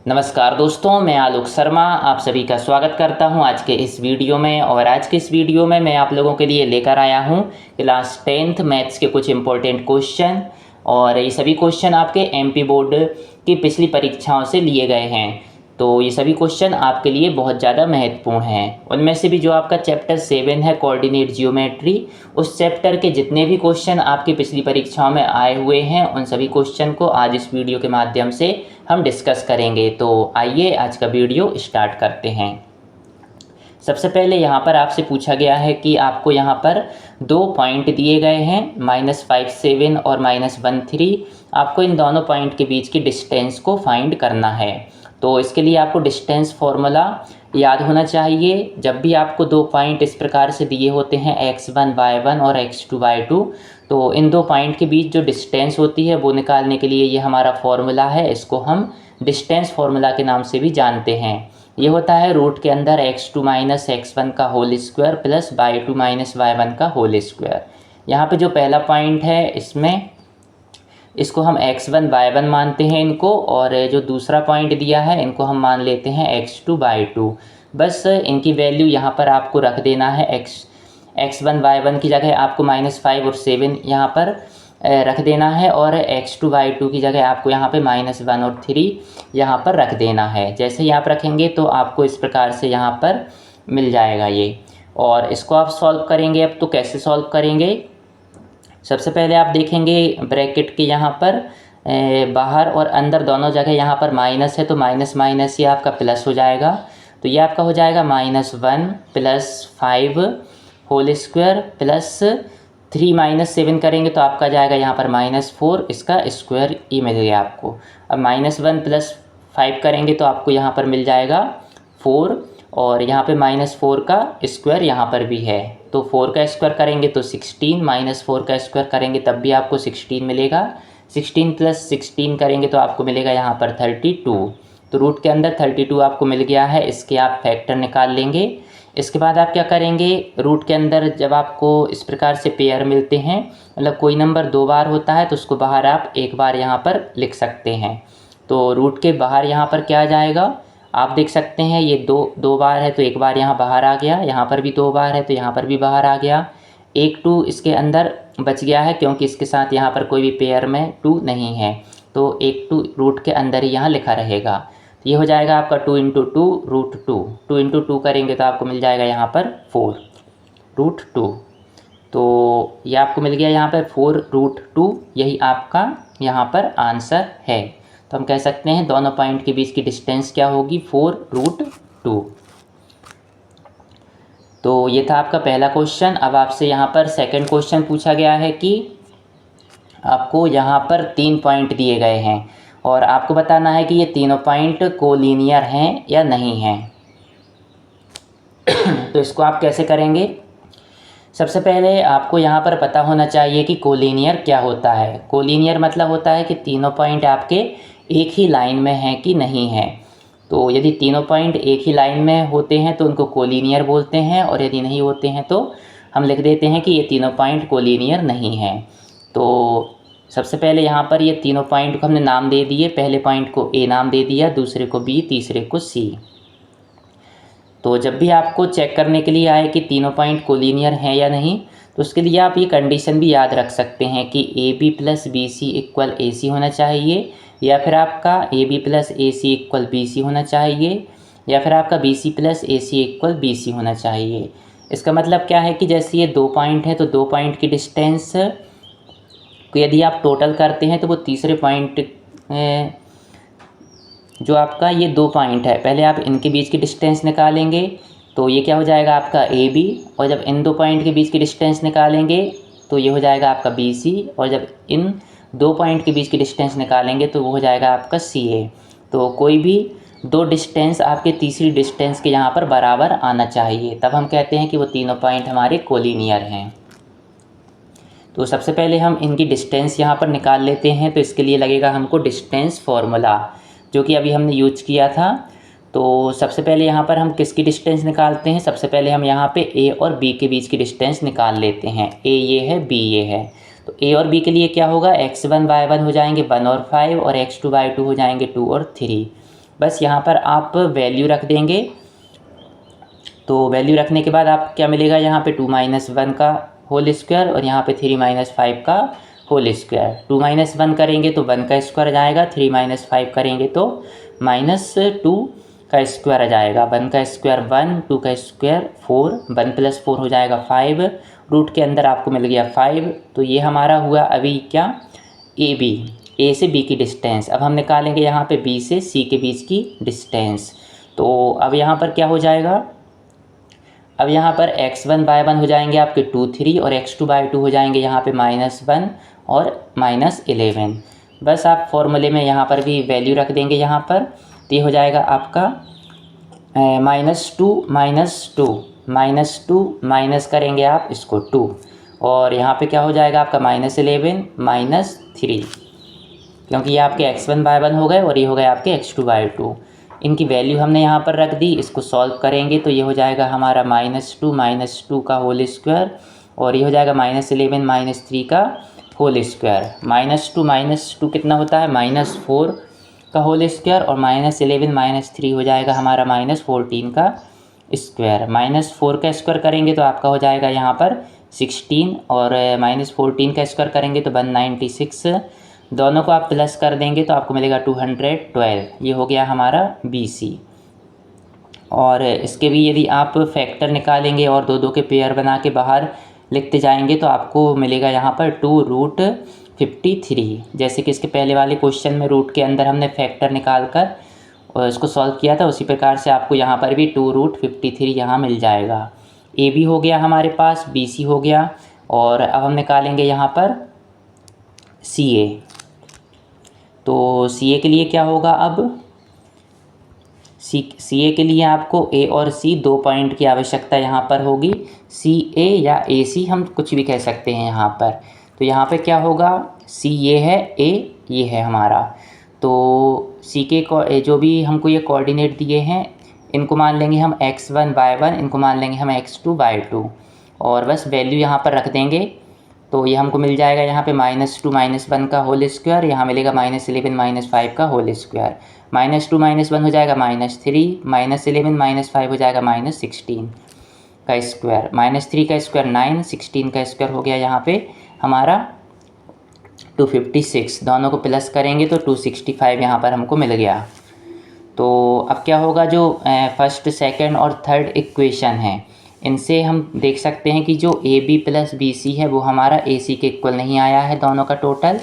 नमस्कार दोस्तों, मैं आलोक शर्मा आप सभी का स्वागत करता हूं आज के इस वीडियो में। और आज के इस वीडियो में मैं आप लोगों के लिए लेकर आया हूं क्लास 10th मैथ्स के कुछ इम्पोर्टेंट क्वेश्चन। और ये सभी क्वेश्चन आपके एमपी बोर्ड की पिछली परीक्षाओं से लिए गए हैं, तो ये सभी क्वेश्चन आपके लिए बहुत ज़्यादा महत्वपूर्ण हैं। उनमें से भी जो आपका चैप्टर 7 है कोऑर्डिनेट जियोमेट्री, उस चैप्टर के जितने भी क्वेश्चन आपकी पिछली परीक्षाओं में आए हुए हैं उन सभी क्वेश्चन को आज इस वीडियो के माध्यम से हम डिस्कस करेंगे। तो आइए आज का वीडियो स्टार्ट करते हैं। सबसे पहले यहाँ पर आपसे पूछा गया है कि आपको यहाँ पर 2 पॉइंट दिए गए हैं -57 और -13। आपको इन दोनों पॉइंट के बीच की डिस्टेंस को फाइंड करना है। तो इसके लिए आपको डिस्टेंस फार्मूला याद होना चाहिए। जब भी आपको 2 पॉइंट इस प्रकार से दिए होते हैं x1 y1 और x2 y2, तो इन 2 पॉइंट के बीच जो डिस्टेंस होती है वो निकालने के लिए ये हमारा फॉर्मूला है। इसको हम डिस्टेंस फार्मूला के नाम से भी जानते हैं। ये होता है रूट के अंदर x2 - x1 का whole square plus y2 - y1 का होल स्क्वायर। यहाँ पे जो पहला पॉइंट है इसको हम x1 y1 मानते हैं इनको, और जो दूसरा पॉइंट दिया है इनको हम मान लेते हैं x2 y2। बस इनकी वैल्यू यहाँ पर आपको रख देना है। x1 y1 की जगह आपको -5 और 7 यहाँ पर रख देना है, और x2 y2 की जगह आपको यहाँ पे -1 और 3 यहाँ पर रख देना है। जैसे ही आप रखेंगे तो आपको इस प्रकार से यहाँ पर मिल जाएगा ये। और इसको आप सॉल्व करेंगे। अब तो कैसे सॉल्व करेंगे, सबसे पहले आप देखेंगे ब्रैकेट के यहाँ पर बाहर और अंदर दोनों जगह यहाँ पर माइनस है, तो माइनस माइनस ये आपका प्लस हो जाएगा। तो ये आपका हो जाएगा -1 + 5 होल स्क्वायर प्लस 3 - 7 करेंगे तो आपका जाएगा यहाँ पर -4, इसका स्क्वायर ये मिल गया आपको। अब -1 + 5 करेंगे तो आपको यहाँ पर मिल जाएगा 4, और यहाँ पे -4 का स्क्वायर यहाँ पर भी है, तो 4 का स्क्वायर करेंगे तो 16, -4 का स्क्वायर करेंगे तब भी आपको 16 मिलेगा। 16 + 16 करेंगे तो आपको मिलेगा यहाँ पर 32। तो रूट के अंदर 32 आपको मिल गया है। इसके आप फैक्टर निकाल लेंगे। इसके बाद आप क्या करेंगे, रूट के अंदर जब आपको इस प्रकार से पेयर मिलते हैं, मतलब कोई नंबर 2 बार होता है तो उसको बाहर आप 1 बार यहाँ पर लिख सकते हैं। तो रूट के बाहर यहाँ पर क्या आ जाएगा, आप देख सकते हैं ये 2 बार है तो 1 बार यहाँ बाहर आ गया, यहाँ पर भी 2 बार है तो यहाँ पर भी बाहर आ गया। एक 2 इसके अंदर बच गया है क्योंकि इसके साथ यहाँ पर कोई भी पेयर में 2 नहीं है, तो एक 2 रूट के अंदर ही यहाँ लिखा रहेगा। तो ये हो जाएगा आपका 2 × 2 √2। 2 × 2 करेंगे तो आपको मिल जाएगा यहाँ पर 4 √2। तो ये आपको मिल गया यहाँ पर 4 √2। यही आपका यहाँ पर आंसर है। तो हम कह सकते हैं दोनों पॉइंट के बीच की डिस्टेंस क्या होगी, 4 √2। तो ये था आपका पहला क्वेश्चन। अब आपसे यहाँ पर सेकंड क्वेश्चन पूछा गया है कि आपको यहाँ पर 3 पॉइंट दिए गए हैं और आपको बताना है कि ये तीनों पॉइंट कोलिनियर हैं या नहीं हैं। तो इसको आप कैसे करेंगे, सबसे पहले आपको यहाँ पर पता होना चाहिए कि कोलिनियर क्या होता है। कोलिनियर मतलब होता है कि तीनों पॉइंट आपके एक ही लाइन में हैं कि नहीं हैं। तो यदि तीनों पॉइंट एक ही लाइन में होते हैं तो उनको कोलिनियर बोलते हैं, और यदि नहीं होते हैं तो हम लिख देते हैं कि ये तीनों पॉइंट कोलिनियर नहीं हैं। तो सबसे पहले यहाँ पर ये तीनों पॉइंट को हमने नाम दे दिए। पहले पॉइंट को A नाम दे दिया, दूसरे को B, तीसरे को C। तो जब भी आपको चेक करने के लिए आए कि तीनों पॉइंट कोलिनियर हैं या नहीं, तो उसके लिए आप ये कंडीशन भी याद रख सकते हैं कि AB + BC = AC होना चाहिए, या फिर आपका AB + AC = BC होना चाहिए, या फिर आपका BC + AC = BC होना चाहिए। इसका मतलब क्या है कि जैसे ये 2 पॉइंट हैं तो 2 पॉइंट की डिस्टेंस को यदि आप टोटल करते हैं तो वो तीसरे पॉइंट जो आपका ये 2 पॉइंट है, पहले आप इनके बीच की डिस्टेंस निकालेंगे तो ये क्या हो जाएगा आपका AB, और जब इन 2 पॉइंट के बीच की डिस्टेंस निकालेंगे तो ये हो जाएगा आपका BC, और जब इन 2 पॉइंट के बीच की डिस्टेंस निकालेंगे तो वो हो जाएगा आपका CA। तो कोई भी 2 डिस्टेंस आपके तीसरी डिस्टेंस के यहाँ पर बराबर आना चाहिए, तब हम कहते हैं कि वो तीनों पॉइंट हमारे कोलिनियर हैं। तो सबसे पहले हम इनकी डिस्टेंस यहाँ पर निकाल लेते हैं। तो इसके लिए लगेगा हमको डिस्टेंस फार्मूला, जो कि अभी हमने यूज किया था। तो सबसे पहले यहाँ पर हम किसकी डिस्टेंस निकालते हैं, सबसे पहले हम यहाँ पे A और B के बीच की डिस्टेंस निकाल लेते हैं। A ये है, B ये है। तो A और B के लिए क्या होगा, x1 y1 हो जाएंगे 1 और 5, और x2 y2 हो जाएंगे 2 और 3। बस यहाँ पर आप वैल्यू रख देंगे। तो वैल्यू रखने के बाद आप क्या मिलेगा, यहाँ पे 2 - 1 का होल स्क्वायर और यहाँ पे 3 - 5 का होल स्क्वायर। 2 - 1 करेंगे तो 1 का स्क्वायर आ जाएगा, 3 - 5 करेंगे तो -2 का स्क्वायर आ जाएगा। 1 का स्क्वायर 1, 2 का स्क्वायर 4, 1 + 4 हो जाएगा 5, रूट के अंदर आपको मिल गया 5। तो ये हमारा हुआ अभी क्या, ए से बी की डिस्टेंस। अब हम निकालेंगे यहाँ पे बी से सी के बीच की डिस्टेंस। तो अब यहाँ पर क्या हो जाएगा, अब यहाँ पर x1 y1 हो जाएंगे आपके 2 3 और x2 y2 हो जाएंगे यहाँ पे -1 और -11। बस आप फॉर्मूले में यहाँ पर भी वैल्यू रख देंगे यहाँ पर। तो ये हो जाएगा आपका -2 माइनस करेंगे आप इसको 2 और यहाँ पे क्या हो जाएगा आपका -11 -3, क्योंकि ये आपके x1 y1 हो गए और ये हो गए आपके x2 y2। इनकी वैल्यू हमने यहाँ पर रख दी। इसको सॉल्व करेंगे तो ये हो जाएगा हमारा -2 का होल स्क्वायर और ये हो जाएगा -11 -3 का होल स्क्वायर। -2 कितना होता है, -4 का होल स्क्वायर और -11 -3 हो जाएगा हमारा -14 का स्क्वायर। -4 का स्क्वायर करेंगे तो आपका हो जाएगा यहाँ पर 16 और -14 का स्क्वायर करेंगे तो 196। दोनों को आप प्लस कर देंगे तो आपको मिलेगा 212। ये हो गया हमारा BC। और इसके भी यदि आप फैक्टर निकालेंगे और दो के पेयर बना के बाहर लिखते जाएंगे तो आपको मिलेगा यहाँ पर 2√53। जैसे कि इसके पहले वाले क्वेश्चन में रूट के अंदर हमने फैक्टर निकाल कर और इसको सॉल्व किया था, उसी प्रकार से आपको यहाँ पर भी 2√53 यहाँ मिल जाएगा। AB हो गया हमारे पास, BC हो गया और अब हम निकालेंगे यहाँ पर CA। तो CA के लिए क्या होगा, अब CA के लिए आपको A और C 2 पॉइंट की आवश्यकता यहाँ पर होगी। CA या AC हम कुछ भी कह सकते हैं यहाँ पर। तो यहाँ पे क्या होगा, C ये है, A ये है हमारा। तो C के जो भी हमको ये कोऑर्डिनेट दिए हैं इनको मान लेंगे हम x1 y1, इनको मान लेंगे हम x2 y2 और बस वैल्यू यहाँ पर रख देंगे। तो ये हमको मिल जाएगा यहाँ पे -2 - 1 का होल स्क्वायर, यहाँ मिलेगा -11 - 5 का होल स्क्वायर। -2 - 1 हो जाएगा -3, -11 - 5 हो जाएगा -16 का स्क्वायर, -3 का स्क्वायर 9, 16 का स्क्वायर हो गया यहाँ पे हमारा 256। दोनों को प्लस करेंगे तो 265 यहाँ पर हमको मिल गया। तो अब क्या होगा, जो फर्स्ट सेकंड और थर्ड इक्वेशन है इनसे हम देख सकते हैं कि जो AB + BC है वो हमारा AC के इक्वल नहीं आया है दोनों का टोटल।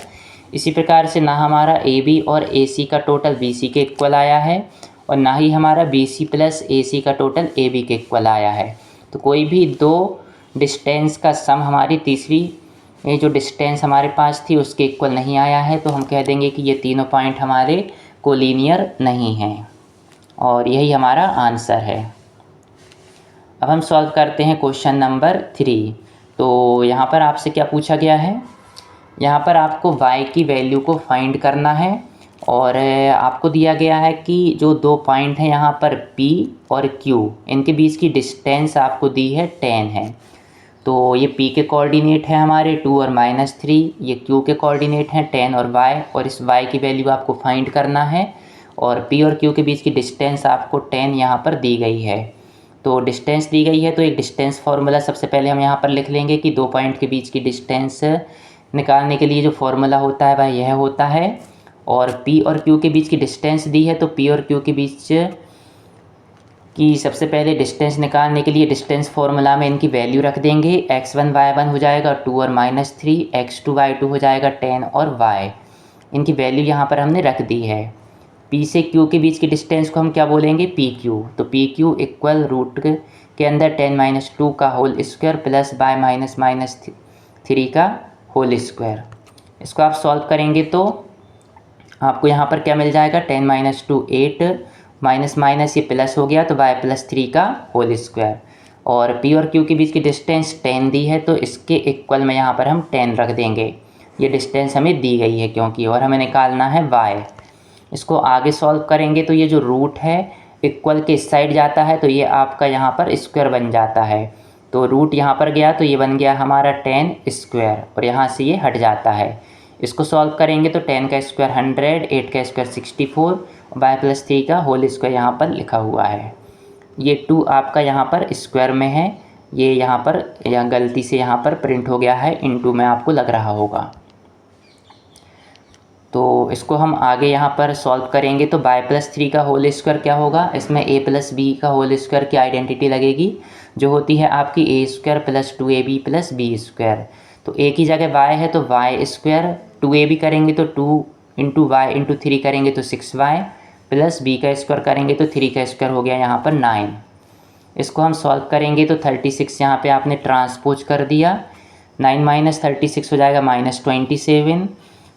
इसी प्रकार से ना हमारा AB और AC का टोटल BC के इक्वल आया है और ना ही हमारा BC + AC का टोटल AB के इक्वल आया है। तो कोई भी दो डिस्टेंस का सम हमारी तीसरी ये जो डिस्टेंस हमारे पास थी उसके इक्वल नहीं आया है। तो हम कह देंगे कि ये तीनों पॉइंट हमारे कोलिनियर नहीं हैं और यही हमारा आंसर है। अब हम सॉल्व करते हैं क्वेश्चन नंबर 3। तो यहाँ पर आपसे क्या पूछा गया है, यहाँ पर आपको y की वैल्यू को फाइंड करना है और आपको दिया गया है कि जो दो पॉइंट हैं यहाँ पर P और Q, इनके बीच की डिस्टेंस आपको दी है 10 है। तो ये P के कोऑर्डिनेट है हमारे 2 और -3, ये Q के कोऑर्डिनेट हैं 10 और y, और इस y की वैल्यू आपको फाइंड करना है और P और Q के बीच की डिस्टेंस आपको 10 यहाँ पर दी गई है। तो डिस्टेंस दी गई है तो एक डिस्टेंस फार्मूला सबसे पहले हम यहाँ पर लिख लेंगे कि दो पॉइंट के बीच की डिस्टेंस निकालने के लिए जो फार्मूला होता है वह यह होता है। और P और Q के बीच की डिस्टेंस दी है तो P और Q के बीच की सबसे पहले डिस्टेंस निकालने के लिए डिस्टेंस फार्मूला में इनकी वैल्यू रख देंगे। x1 y1 हो जाएगा 2 और -3, x2 y2 हो जाएगा 10 और y। इनकी वैल्यू यहाँ पर हमने रख दी है। P से Q के बीच की डिस्टेंस को हम क्या बोलेंगे, PQ। तो PQ इक्वल रूट के अंदर 10 - 2 का होल स्क्वायर प्लस बाय -3 का होल स्क्वायर। इसको आप सॉल्व करेंगे तो आपको यहाँ पर क्या मिल जाएगा, 10 - 2 8, माइनस माइनस ये प्लस हो गया तो y + 3 का होल स्क्वायर। और P और Q के बीच की डिस्टेंस 10 दी है तो इसके इक्वल में यहाँ पर हम 10 रख देंगे। ये डिस्टेंस हमें दी गई है क्योंकि, और हमें निकालना है y। इसको आगे सॉल्व करेंगे तो ये जो रूट है इक्वल के इस साइड जाता है तो ये आपका यहाँ पर स्क्वायर बन जाता है। तो रूट यहाँ पर गया तो ये बन गया हमारा 10 स्क्वायर और यहाँ से ये हट जाता है। इसको सॉल्व करेंगे तो 10 का स्क्वायर 100, 8 का स्क्वायर 64 y+3 का होल स्क्वायर यहाँ पर लिखा हुआ है। ये 2 आपका यहाँ पर स्क्वायर में है, ये यहाँ पर गलती से यहाँ पर प्रिंट हो गया है, इनटू में आपको लग रहा होगा। तो इसको हम आगे यहाँ पर सॉल्व करेंगे तो y+3 का होल स्क्वायर क्या होगा, इसमें a+b का होल स्क्वायर की आइडेंटिटी लगेगी जो होती है आपकी a² + 2ab + b²। तो a की जगह y है तो y², 2ab करेंगे तो 2 × y × 3 करेंगे तो 6y प्लस b का स्क्वायर करेंगे तो 3 का स्क्वायर हो गया यहाँ पर 9। इसको हम सॉल्व करेंगे तो 36 यहाँ पे आपने ट्रांसपोज कर दिया, 9 - 36 हो जाएगा -27।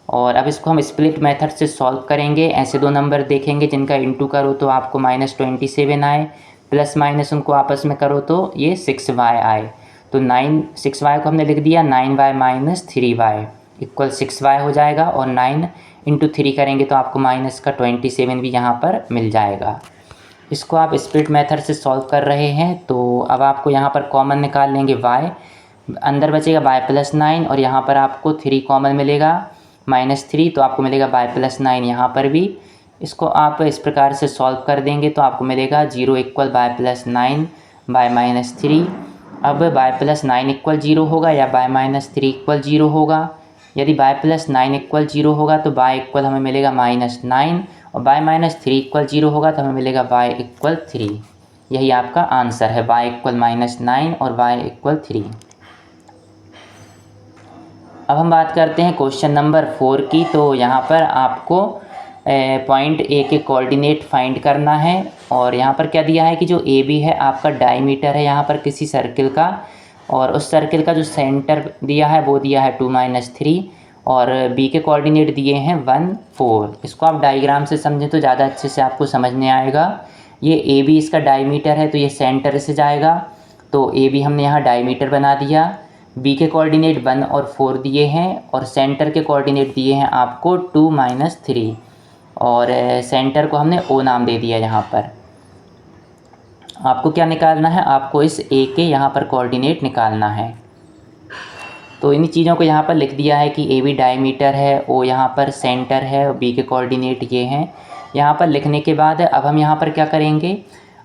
और अब इसको हम स्प्लिट मेथड से सॉल्व करेंगे। ऐसे दो नंबर देखेंगे जिनका इंटू करो तो आपको -27 आए, प्लस माइनस उनको आपस में करो तो ये 6y आए। तो 6y को हमने लिख दिया 9y - 3y = 6y हो जाएगा, और 9 × 3 करेंगे तो आपको माइनस का 27 भी यहाँ पर मिल जाएगा। इसको आप स्प्लिट मेथड से सॉल्व कर रहे हैं। तो अब आपको यहाँ पर कॉमन निकाल लेंगे y, अंदर बचेगा y+9 और यहाँ पर आपको 3 कॉमन मिलेगा -3, तो आपको मिलेगा y+9 यहाँ पर भी। इसको आप इस प्रकार से सॉल्व कर देंगे तो आपको मिलेगा 0 = y+9 y - 3। अब y+9 = 0 होगा या y - 3 = 0 होगा। यदि y+9 = 0 होगा तो y = हमें मिलेगा -9, और y - 3 = 0 होगा तो हमें मिलेगा y = 3। यही आपका आंसर है, y = -9 और y = 3। अब हम बात करते हैं क्वेश्चन नंबर 4 की। तो यहाँ पर आपको पॉइंट ए के कोऑर्डिनेट फाइंड करना है, और यहाँ पर क्या दिया है कि जो ए बी है आपका डायमीटर है यहाँ पर किसी सर्किल का, और उस सर्किल का जो सेंटर दिया है वो दिया है 2 - 3, और बी के कोऑर्डिनेट दिए हैं 1 4। इसको आप डायग्राम से समझें तो ज़्यादा अच्छे से आपको समझने आएगा। ये ए बी इसका डायमीटर है तो ये सेंटर से जाएगा, तो ए बी हमने यहाँ डायमीटर बना दिया। बी के कोऑर्डिनेट 1 और 4 दिए हैं, और सेंटर के कोऑर्डिनेट दिए हैं आपको 2 - 3, और सेंटर को हमने ओ नाम दे दिया। यहाँ पर आपको क्या निकालना है, आपको इस ए के यहाँ पर कोऑर्डिनेट निकालना है। तो इन चीज़ों को यहाँ पर लिख दिया है कि ए बी डायमीटर है, ओ यहाँ पर सेंटर है, और बी के कोऑर्डिनेट ये हैं। यहाँ पर लिखने के बाद अब हम यहाँ पर क्या करेंगे,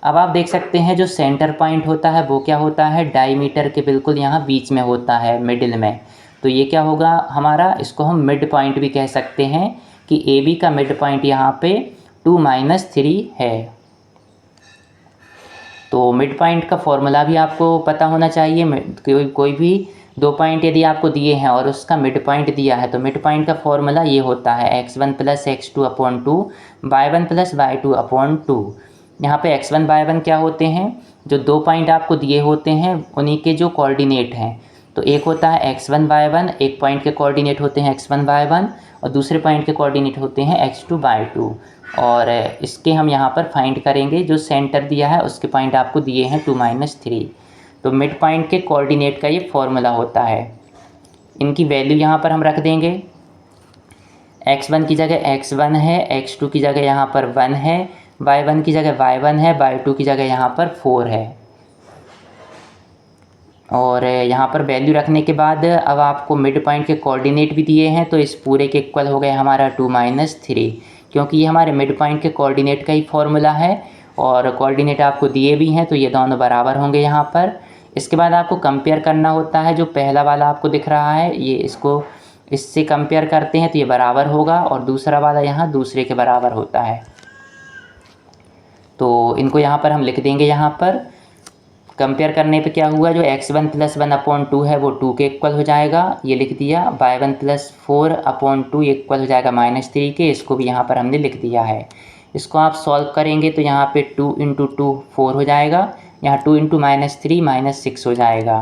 अब आप देख सकते हैं जो सेंटर पॉइंट होता है वो क्या होता है, डायमीटर के बिल्कुल यहाँ बीच में होता है, मिडिल में। तो ये क्या होगा हमारा, इसको हम मिड पॉइंट भी कह सकते हैं कि ए बी का मिड पॉइंट यहाँ पे 2 - 3 है। तो मिड पॉइंट का फॉर्मूला भी आपको पता होना चाहिए। कोई भी दो पॉइंट यदि आपको दिए हैं और उसका मिड पॉइंट दिया है तो मिड पॉइंट का फॉर्मूला ये होता है x1 + x2/2 y1 + y2/2। यहाँ पे x1 y1 क्या होते हैं, जो दो पॉइंट आपको दिए होते हैं उन्हीं के जो कोऑर्डिनेट हैं। तो एक होता है x1 y1, एक पॉइंट के कोऑर्डिनेट होते हैं x1 y1, और दूसरे पॉइंट के कोऑर्डिनेट होते हैं x2 y2। और इसके हम यहाँ पर फाइंड करेंगे, जो सेंटर दिया है उसके पॉइंट आपको दिए हैं 2 - 3। तो मिड पॉइंट के कोऑर्डिनेट का ये फॉर्मूला होता है। इनकी वैल्यू यहाँ पर हम रख देंगे, x1 की जगह x1 है, x2 की जगह यहाँ पर 1 है, y1 की जगह y1 है, y2 की जगह यहाँ पर 4 है। और यहाँ पर वैल्यू रखने के बाद अब आपको मिड पॉइंट के कोऑर्डिनेट भी दिए हैं, तो इस पूरे के इक्वल हो गए हमारा 2 - 3, क्योंकि ये हमारे मिड पॉइंट के कोऑर्डिनेट का ही फॉर्मूला है, और कोऑर्डिनेट आपको दिए भी हैं तो ये दोनों बराबर होंगे यहाँ पर। इसके बाद आपको कंपेयर करना होता है, जो पहला वाला आपको दिख रहा है ये, इसको इससे कंपेयर करते हैं तो ये बराबर होगा, और दूसरा वाला यहाँ दूसरे के बराबर होता है। तो इनको यहाँ पर हम लिख देंगे। यहाँ पर कंपेयर करने पे क्या हुआ, जो x1 + 1/2 है वो 2 के इक्वल हो जाएगा, ये लिख दिया। y1 + 4/2 इक्वल हो जाएगा -3 के, इसको भी यहाँ पर हमने लिख दिया है। इसको आप सॉल्व करेंगे तो यहाँ पे 2 × 2 4 हो जाएगा, यहाँ 2 × -3 -6 हो जाएगा।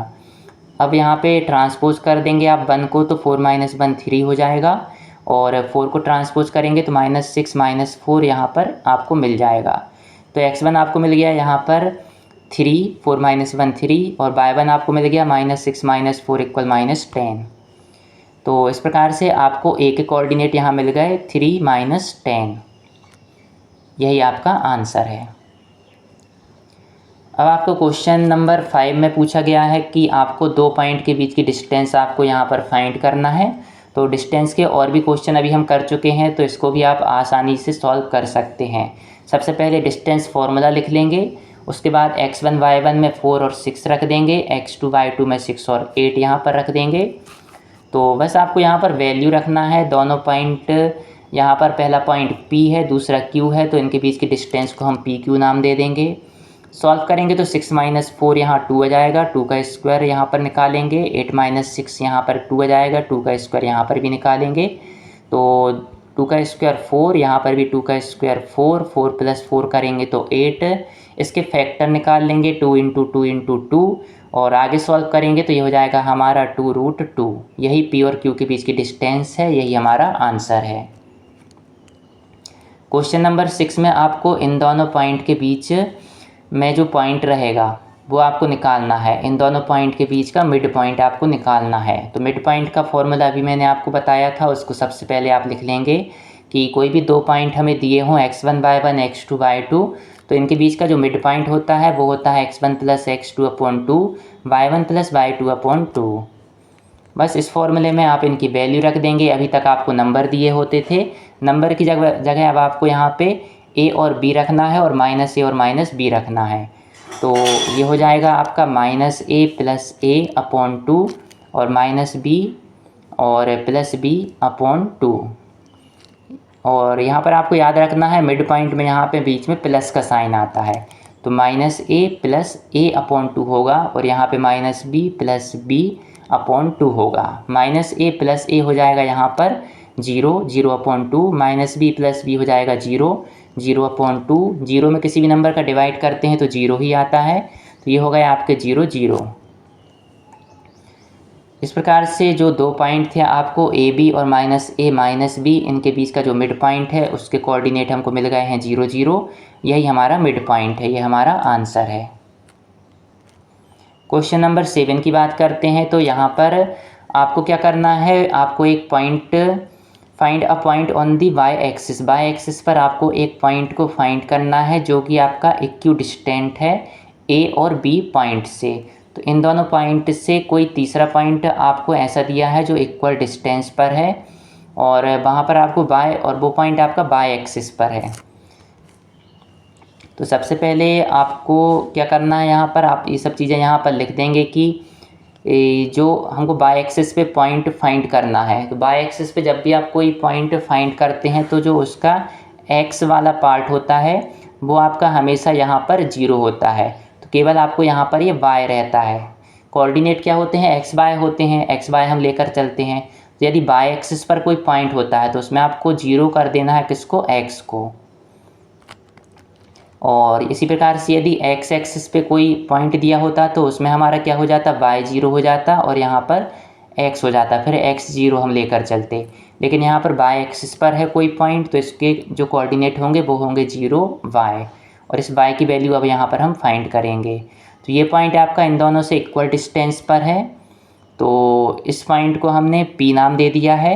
अब यहाँ पे ट्रांसपोज कर देंगे आप 1 को तो 4 - 1 3 हो जाएगा, और 4 को ट्रांसपोज करेंगे तो -6 - 4 यहाँ पर आपको मिल जाएगा। तो x1 आपको मिल गया यहाँ पर 3, 4 - 1 3, और y1 आपको मिल गया -6 - 4 = -10। तो इस प्रकार से आपको a के कोऑर्डिनेट यहाँ मिल गए 3 - 10। यही आपका आंसर है। अब आपको क्वेश्चन नंबर 5 में पूछा गया है कि आपको दो पॉइंट के बीच की डिस्टेंस आपको यहाँ पर फाइंड करना है। तो डिस्टेंस के और भी क्वेश्चन अभी हम कर चुके हैं, तो इसको भी आप आसानी से सॉल्व कर सकते हैं। सबसे पहले डिस्टेंस फार्मूला लिख लेंगे, उसके बाद x1 y1 में 4 और 6 रख देंगे, x2 y2 में 6 और 8 यहाँ पर रख देंगे। तो बस आपको यहाँ पर वैल्यू रखना है, दोनों पॉइंट, यहाँ पर पहला पॉइंट P है, दूसरा Q है, तो इनके बीच की डिस्टेंस को हम PQ नाम दे देंगे। सॉल्व करेंगे तो 6 - 4 यहाँ 2 आ जाएगा, 2 का स्क्वायर यहाँ पर निकालेंगे, 8 - 6 यहाँ पर 2 आ जाएगा, 2 का स्क्वायर यहाँ पर भी निकालेंगे, तो 2 का स्क्वायर 4, यहाँ पर भी 2 का स्क्वायर 4, 4 + 4 करेंगे तो 8। इसके फैक्टर निकाल लेंगे, 2 × 2 × 2, और आगे सॉल्व करेंगे तो ये हो जाएगा हमारा 2√2। यही P और Q के बीच की डिस्टेंस है, यही हमारा आंसर है। क्वेश्चन नंबर 6 में आपको इन दोनों पॉइंट के बीच में जो पॉइंट रहेगा वो आपको निकालना है। इन दोनों पॉइंट के बीच का मिड पॉइंट आपको निकालना है। तो मिड पॉइंट का फॉर्मूला अभी मैंने आपको बताया था, उसको सबसे पहले आप लिख लेंगे कि कोई भी दो पॉइंट हमें दिए हों, x1 y1 x2 y2, तो इनके बीच का जो मिड पॉइंट होता है वो होता है x1 + x2/2 y1 + y2/2। बस इस फॉर्मूले में आप इनकी वैल्यू रख देंगे। अभी तक आपको नंबर दिए होते थे, नंबर की जगह अब आपको यहाँ पे a और b रखना है, और -a और -b रखना है। तो ये हो जाएगा आपका -a + a/2 और -b और +b/2। और यहाँ पर आपको याद रखना है मिड पॉइंट में यहाँ पे बीच में प्लस का साइन आता है, तो -a + a/2 होगा, और यहाँ पे -b + b/2 होगा। -a + a हो जाएगा यहाँ पर 0, 0/2, -b + b हो जाएगा 0, 0/2। 0 में किसी भी नंबर का डिवाइड करते हैं तो 0 ही आता है, तो ये हो गए आपके 0, 0। इस प्रकार से जो दो पॉइंट थे आपको AB और -a - b, इनके बीच का जो मिड पॉइंट है उसके कोऑर्डिनेट हमको मिल गए हैं 0, 0। यही हमारा मिड पॉइंट है, ये हमारा आंसर है। क्वेश्चन नंबर 7 की बात करते हैं। तो यहाँ पर आपको क्या करना है, आपको एक point, find a point on the y axis, y axis पर आपको एक पॉइंट को फाइंड करना है जो कि आपका इक्वी डिस्टेंट है A और B पॉइंट से। तो इन दोनों पॉइंट से कोई तीसरा पॉइंट आपको ऐसा दिया है जो इक्वल डिस्टेंस पर है, और वहाँ पर आपको y, और वो पॉइंट आपका y एक्सिस पर है। तो सबसे पहले आपको क्या करना है, यहाँ पर आप ये सब चीज़ें यहाँ पर लिख देंगे कि जो हमको y एक्सिस पे पॉइंट फाइंड करना है। तो y एक्सिस पे जब भी आप कोई पॉइंट फाइंड करते हैं तो जो उसका x वाला पार्ट होता है वो आपका हमेशा यहाँ पर 0 होता है, तो केवल आपको यहाँ पर ये y रहता है। कोऑर्डिनेट क्या होते हैं, x y होते हैं, x y हम लेकर चलते हैं। तो यदि y एक्सिस पर कोई पॉइंट होता है तो उसमें आपको 0 कर देना है, किसको, x को। और इसी प्रकार से यदि x एक्सिस पे कोई पॉइंट दिया होता तो उसमें हमारा क्या हो जाता, y 0 हो जाता और यहाँ पर x हो जाता, फिर x 0 हम लेकर चलते। लेकिन यहाँ पर y एक्सिस पर है कोई पॉइंट, तो इसके जो कोऑर्डिनेट होंगे वो होंगे 0 y, और इस y की वैल्यू अब यहाँ पर हम फाइंड करेंगे। तो ये पॉइंट आपका इन दोनों से इक्वल डिस्टेंस पर है, तो इस पॉइंट को हमने P नाम दे दिया है।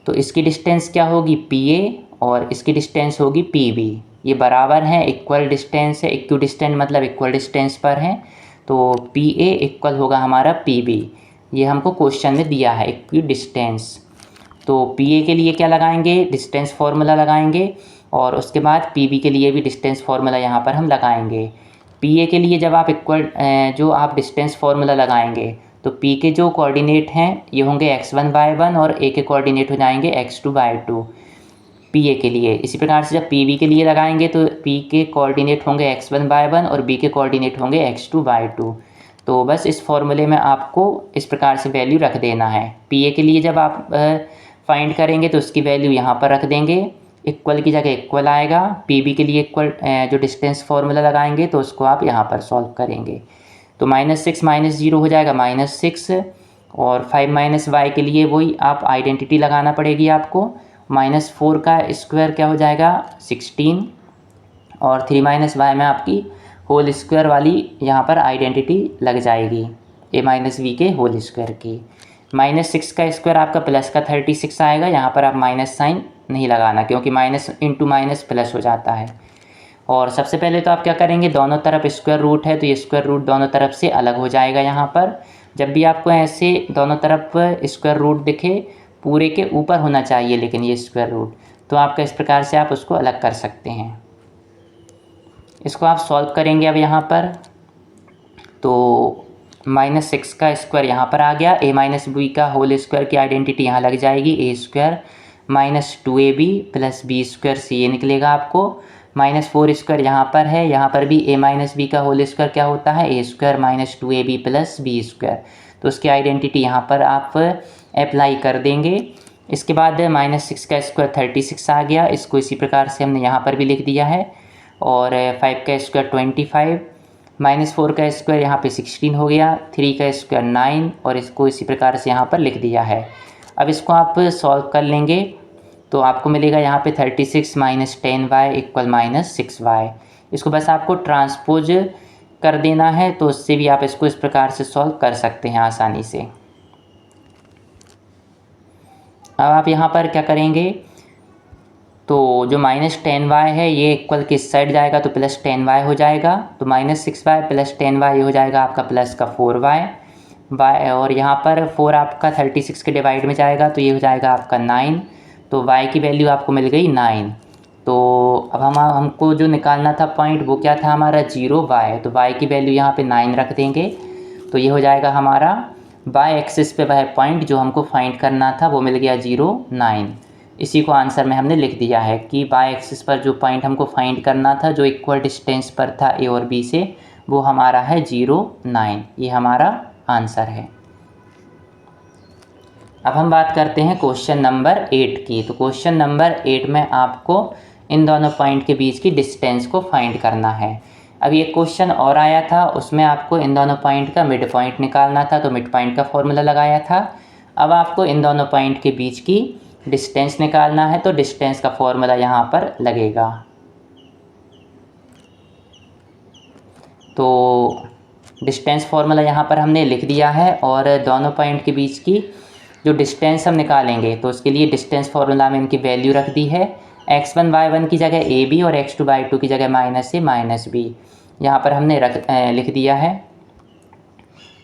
तो इसकी डिस्टेंस क्या होगी, PA, और इसकी डिस्टेंस होगी PB। ये बराबर हैं, इक्वल डिस्टेंस है, इक्वी डिस्टेंस मतलब इक्वल डिस्टेंस पर हैं, तो PA इक्वल होगा हमारा PB। ये हमको क्वेश्चन में दिया है इक्वी डिस्टेंस। तो PA के लिए क्या लगाएंगे, डिस्टेंस फार्मूला लगाएंगे, और उसके बाद PB के लिए भी डिस्टेंस फार्मूला यहाँ पर हम लगाएंगे। PA के लिए जब आप जो आप डिस्टेंस फार्मूला लगाएंगे तो P के जो कोऑर्डिनेट हैं ये होंगे x1 y1, और A के कोऑर्डिनेट हो जाएंगे x2 y2 PA के लिए। इसी प्रकार से जब PB के लिए लगाएंगे तो P के कोऑर्डिनेट होंगे x1 y1 और B के कोऑर्डिनेट होंगे x2 y2। तो बस इस फॉर्मूले में आपको इस प्रकार से वैल्यू रख देना है। PA के लिए जब आप फाइंड करेंगे तो उसकी वैल्यू यहाँ पर रख देंगे, इक्वल की जगह इक्वल आएगा। PB के लिए इक्वल जो डिस्टेंस फार्मूला लगाएंगे तो उसको आप यहाँ पर सॉल्व करेंगे। तो -6 - 0 हो जाएगा -6, और 5 - y के लिए वही आप आइडेंटिटी लगाना पड़ेगी आपको। -4 का स्क्वायर क्या हो जाएगा, 16, और 3 - y में आपकी होल स्क्वायर वाली यहाँ पर आइडेंटिटी लग जाएगी, a - v के होल स्क्वायर की। -6 का स्क्वायर आपका प्लस का 36 आएगा, यहाँ पर आप माइनस साइन नहीं लगाना क्योंकि माइनस इंटू माइनस प्लस हो जाता है। और सबसे पहले तो आप क्या करेंगे, दोनों तरफ स्क्वायर रूट है तो ये स्क्वायर रूट दोनों तरफ से अलग हो जाएगा। यहाँ पर जब भी आपको ऐसे दोनों तरफ स्क्वायर रूट दिखे पूरे के ऊपर होना चाहिए, लेकिन ये स्क्वायर रूट, तो आपका इस प्रकार से आप उसको अलग कर सकते हैं। इसको आप सॉल्व करेंगे अब यहाँ पर, तो -6 का स्क्वायर यहाँ पर आ गया, a माइनस बी का होल स्क्वायर की आइडेंटिटी यहाँ लग जाएगी, a square -2ab plus B square सी ए निकलेगा आपको। -4 स्क्वायर यहाँ पर है, यहाँ पर भी a माइनस बी का होल स्क्वायर क्या होता है, a square -2ab plus B square, तो उसकी आइडेंटिटी यहाँ पर आप अप्लाई कर देंगे। इसके बाद -6 का स्क्वायर 36 आ गया, इसको इसी प्रकार से हमने यहाँ पर भी लिख दिया है। और 5 का स्क्वायर 25, -4 का स्क्वायर यहाँ पे 16 हो गया, 3 का स्क्वायर 9, और इसको इसी प्रकार से यहाँ पर लिख दिया है। अब इसको आप सॉल्व कर लेंगे तो आपको मिलेगा यहाँ पे 36 - 10y = -6y। इसको बस आपको ट्रांसपोज कर देना है, तो उससे भी आप इसको इस प्रकार से सॉल्व कर सकते हैं आसानी से। अब आप यहाँ पर क्या करेंगे, तो जो -10y है ये इक्वल किस साइड जाएगा, तो +10y हो जाएगा, तो -6y + 10y ये हो जाएगा आपका प्लस का 4y, और यहाँ पर 4 आपका 36 के डिवाइड में जाएगा, तो ये हो जाएगा आपका 9, तो y की वैल्यू आपको मिल गई 9। तो अब हमको जो निकालना था पॉइंट वो क्या था हमारा 0y, तो y की वैल्यू यहाँ पे 9 रख देंगे, तो ये हो जाएगा हमारा y एक्सिस पे वह पॉइंट जो हमको फाइंड करना था वो मिल गया 0, 9। इसी को आंसर में हमने लिख दिया है कि y एक्सिस पर जो पॉइंट हमको फाइंड करना था जो इक्वल डिस्टेंस पर था a और b से, वो हमारा है 0, 9। ये हमारा आंसर है। अब हम बात करते हैं क्वेश्चन नंबर 8 की। तो क्वेश्चन नंबर 8 में आपको इन दोनों पॉइंट के बीच की डिस्टेंस को फाइंड करना है। अब ये क्वेश्चन और आया था, उसमें आपको इन दोनों पॉइंट का मिड पॉइंट निकालना था, तो मिड पॉइंट का फॉर्मूला लगाया था। अब आपको इन दोनों पॉइंट के बीच की डिस्टेंस निकालना है, तो डिस्टेंस का फॉर्मूला यहाँ पर लगेगा। तो डिस्टेंस फार्मूला यहाँ पर हमने लिख दिया है, और दोनों पॉइंट के बीच की जो डिस्टेंस हम निकालेंगे तो उसके लिए डिस्टेंस फार्मूला में इनकी वैल्यू रख दी है। x1 y1 की जगह ab और x2 y2 की जगह -a -b यहाँ पर हमने लिख दिया है।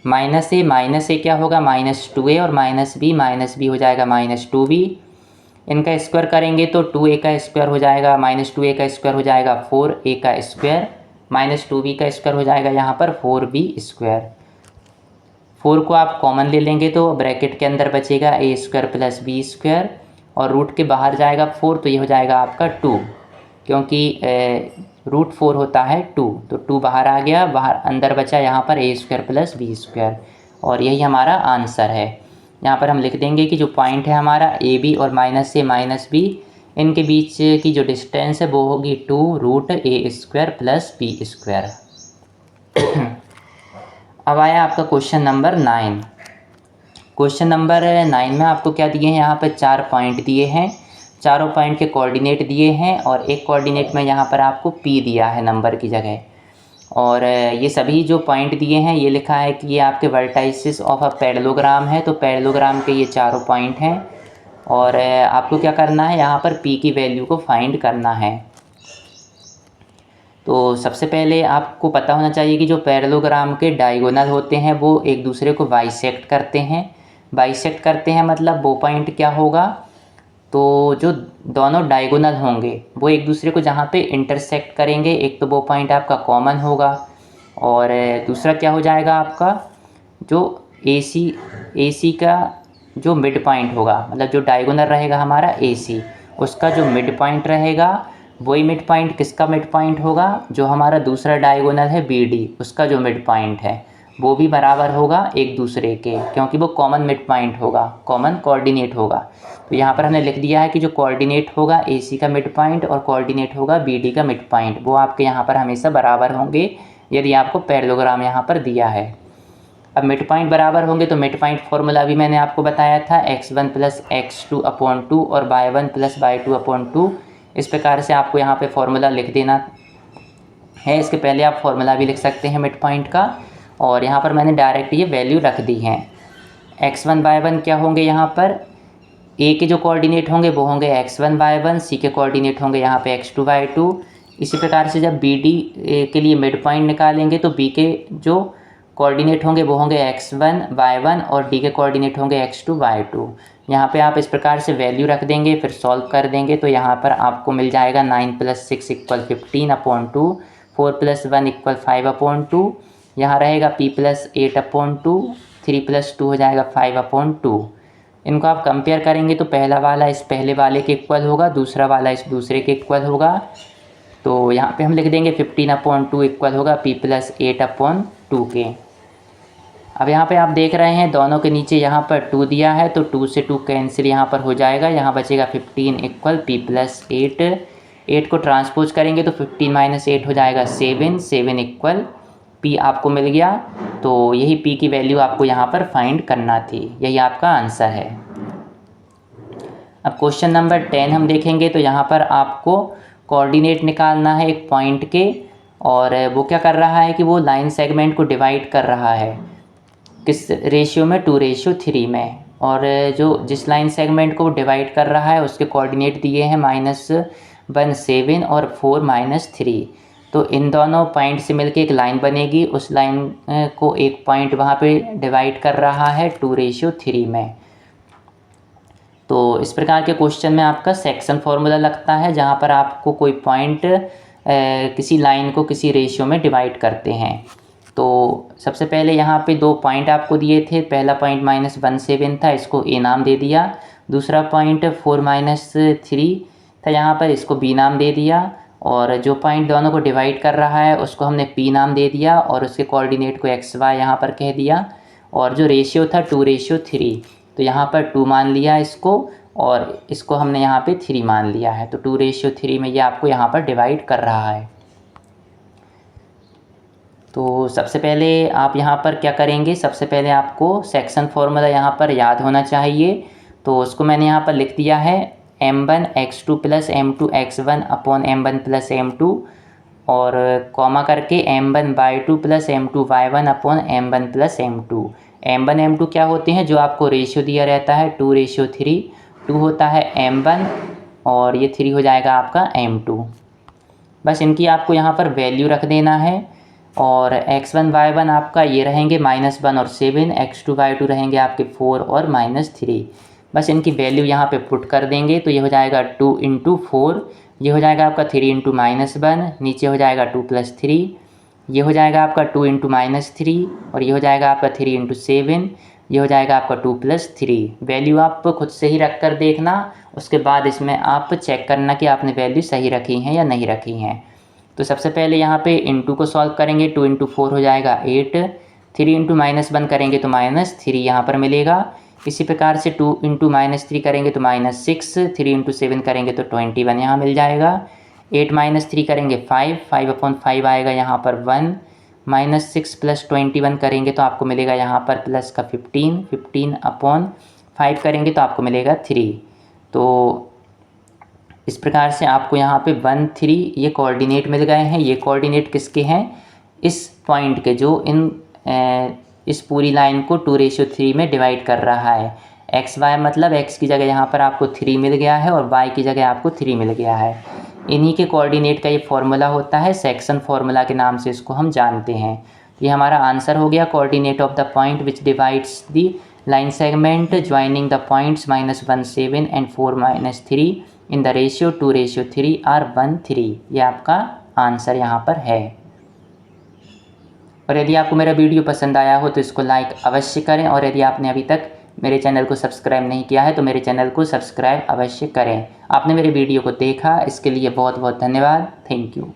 -a क्या होगा -2a, और -b हो जाएगा -2b। इनका स्क्वायर करेंगे तो 2a का स्क्वायर हो जाएगा, -2a का स्क्वायर हो जाएगा 4a का स्क्वायर, -2b का स्क्वायर हो जाएगा यहाँ पर 4b स्क्वायर। 4 को आप कॉमन ले लेंगे तो ब्रैकेट के अंदर बचेगा a square plus b square, और रूट के बाहर जाएगा 4, तो ये हो जाएगा आपका 2, क्योंकि √4 होता है 2, तो 2 बाहर आ गया, बाहर अंदर बचा यहाँ पर a square plus b square, और यही हमारा आंसर है। यहाँ पर हम लिख देंगे कि जो पॉइंट है हमारा AB और -a -b, इनके बीच की जो डिस्टेंस है वो होगी 2√a square plus b square. अब आया आपका क्वेश्चन नंबर 9। क्वेश्चन नंबर 9 में आपको क्या दिए हैं, यहाँ पर 4 पॉइंट दिए हैं, चारों पॉइंट के कोऑर्डिनेट दिए हैं, और एक कोऑर्डिनेट में यहाँ पर आपको P दिया है नंबर की जगह। और ये सभी जो पॉइंट दिए हैं ये लिखा है कि ये आपके वर्टाइसिस ऑफ अ पैरेललोग्राम है, तो पैरेललोग्राम के ये चारों पॉइंट हैं, और आपको क्या करना है, यहाँ पर P की वैल्यू को फाइंड करना है। तो सबसे पहले आपको पता होना चाहिए कि जो पैरेललोग्राम के डायगोनल होते हैं वो एक दूसरे को बाइसेक्ट करते हैं। बाइसेक्ट करते हैं मतलब वो पॉइंट क्या होगा, तो जो दोनों डायगोनल होंगे वो एक दूसरे को जहाँ पे इंटरसेक्ट करेंगे, एक तो वो पॉइंट आपका कॉमन होगा, और दूसरा क्या हो जाएगा आपका जो AC का जो मिड पॉइंट होगा, मतलब जो डायगोनल रहेगा हमारा AC, उसका जो मिड पॉइंट रहेगा वही मिड पॉइंट किसका मिड पॉइंट होगा, जो हमारा दूसरा डायगोनल है BD, उसका जो मिड पॉइंट है वो भी बराबर होगा एक दूसरे के, क्योंकि वो कॉमन मिड पॉइंट होगा, कॉमन कोऑर्डिनेट होगा। तो यहाँ पर हमने लिख दिया है कि जो कोऑर्डिनेट होगा AC का मिड पॉइंट और कोऑर्डिनेट होगा BD का मिड पॉइंट, वो आपके यहाँ पर हमेशा बराबर होंगे यदि आपको पैरेललोग्राम यहाँ पर दिया है। अब मिड पॉइंट बराबर होंगे तो मिड पॉइंट फॉर्मूला भी मैंने आपको बताया था, x1 + x2/2 और y1 + y2/2। इस प्रकार से आपको यहाँ पे फॉर्मूला लिख देना है। इसके पहले आप फॉर्मूला भी लिख सकते हैं मिड पॉइंट का, और यहाँ पर मैंने डायरेक्ट ये वैल्यू रख दी है। x1 y1 क्या होंगे, यहाँ पर A के जो कोऑर्डिनेट होंगे वो होंगे x1 y1, C के कोऑर्डिनेट होंगे यहाँ पे x2 y2। इसी प्रकार से जब BD के लिए मिड पॉइंट निकालेंगे तो B के जो कोऑर्डिनेट होंगे वो होंगे x1 y1 और d के कोऑर्डिनेट होंगे x2 y2। यहाँ पे आप इस प्रकार से वैल्यू रख देंगे, फिर सॉल्व कर देंगे तो यहाँ पर आपको मिल जाएगा 9 + 6 = 15/2, 4 + 1 = 5/2, यहाँ रहेगा p + 8/2, 3 + 2 हो जाएगा 5/2। इनको आप कंपेयर करेंगे तो पहला वाला इस पहले वाले के इक्वल होगा, दूसरा वाला इस दूसरे के इक्वल होगा। तो यहाँ पे हम लिख देंगे 15/2 इक्वल होगा p + 8/2 के। अब यहाँ पे आप देख रहे हैं दोनों के नीचे यहाँ पर 2 दिया है तो 2 से 2 कैंसिल यहाँ पर हो जाएगा, यहाँ बचेगा 15 = p + 8। 8 को ट्रांसपोज करेंगे तो 15 - 8 हो जाएगा 7, 7 = p आपको मिल गया। तो यही p की वैल्यू आपको यहाँ पर फाइंड करना थी, यही आपका आंसर है। अब क्वेश्चन नंबर 10 हम देखेंगे तो यहाँ पर आपको कोऑर्डिनेट निकालना है एक पॉइंट के, और वो क्या कर रहा है कि वो लाइन सेगमेंट को डिवाइड कर रहा है किस रेशियो में, 2:3 में। और जो जिस लाइन सेगमेंट को डिवाइड कर रहा है उसके कोऑर्डिनेट दिए हैं -1 7 और 4 3। तो इन दोनों पॉइंट से मिलके एक लाइन बनेगी, उस लाइन को एक पॉइंट वहाँ पे डिवाइड कर रहा है 2:3 में। तो इस प्रकार के क्वेश्चन में आपका सेक्शन फॉर्मूला लगता है जहाँ पर आपको कोई पॉइंट किसी लाइन को किसी रेशियो में डिवाइड करते हैं। तो सबसे पहले यहाँ पे 2 पॉइंट आपको दिए थे, पहला पॉइंट -1 7 था, इसको ए नाम दे दिया। दूसरा पॉइंट 4 - 3 था, यहाँ पर इसको बी नाम दे दिया। और जो पॉइंट दोनों को डिवाइड कर रहा है उसको हमने पी नाम दे दिया और उसके कोऑर्डिनेट को XY यहाँ पर कह दिया। और जो रेशियो था 2:3, तो यहाँ पर 2 मान लिया इसको, और इसको हमने यहाँ पे 3 मान लिया है। तो 2:3 में ये आपको यहाँ पर डिवाइड कर रहा है। तो सबसे पहले आप यहाँ पर क्या करेंगे, सबसे पहले आपको सेक्शन फॉर्मूला यहाँ पर याद होना चाहिए। तो उसको मैंने यहाँ पर लिख दिया है m1 x2 + m2 x1/m1 + m2, और कॉमा करके m1 y2 + m2 y1/m1 + m2। m1 m2 क्या होते हैं, जो आपको रेशियो दिया रहता है 2:3। 2 होता है m1 और ये 3 हो जाएगा आपका m2। बस इनकी आपको यहाँ पर वैल्यू रख देना है। और x1 y1 आपका ये रहेंगे -1 और 7, x2 y2 रहेंगे आपके 4 और -3। बस इनकी वैल्यू यहाँ पे पुट कर देंगे तो ये हो जाएगा 2 × 4, ये हो जाएगा आपका 3 × -1, नीचे हो जाएगा 2 + 3, ये हो जाएगा आपका 2 × -3, और ये हो जाएगा आपका 3 × 7, ये हो जाएगा आपका 2 + 3। वैल्यू आप खुद से ही रख कर देखना, उसके बाद इसमें आप चेक करना कि आपने वैल्यू सही रखी हैं या नहीं रखी हैं। तो सबसे पहले यहाँ पे इंटू को सॉल्व करेंगे, 2 × 4 हो जाएगा 8, 3 × -1 करेंगे तो -3 यहाँ पर मिलेगा। इसी प्रकार से 2 × -3 करेंगे तो -6, 3 × 7 करेंगे तो 21 यहाँ मिल जाएगा। 8 - 3 करेंगे 5, 5/5 आएगा यहाँ पर 1, -6 + 21 करेंगे तो आपको मिलेगा यहाँ पर प्लस का 15, 15/5 करेंगे तो आपको मिलेगा 3। तो इस प्रकार से आपको यहाँ पे 1 3 ये कोऑर्डिनेट मिल गए हैं। ये कोऑर्डिनेट किसके हैं, इस पॉइंट के जो इस पूरी लाइन को 2:3 में डिवाइड कर रहा है। XY मतलब x की जगह यहाँ पर आपको 3 मिल गया है और y की जगह आपको 3 मिल गया है। इन्हीं के कोऑर्डिनेट का ये फॉर्मूला होता है, सेक्शन फार्मूला के नाम से इसको हम जानते हैं। ये हमारा आंसर हो गया, coordinate of the point which divides the line segment joining the points -1 7 and 4 -3 in the ratio 2:3 और 1 3। ये आपका आंसर यहाँ पर है। और यदि आपको मेरा वीडियो पसंद आया हो तो इसको लाइक अवश्य करें, और यदि आपने अभी तक मेरे चैनल को सब्सक्राइब नहीं किया है तो मेरे चैनल को सब्सक्राइब अवश्य करें। आपने मेरे वीडियो को देखा, इसके लिए बहुत बहुत धन्यवाद। Thank you.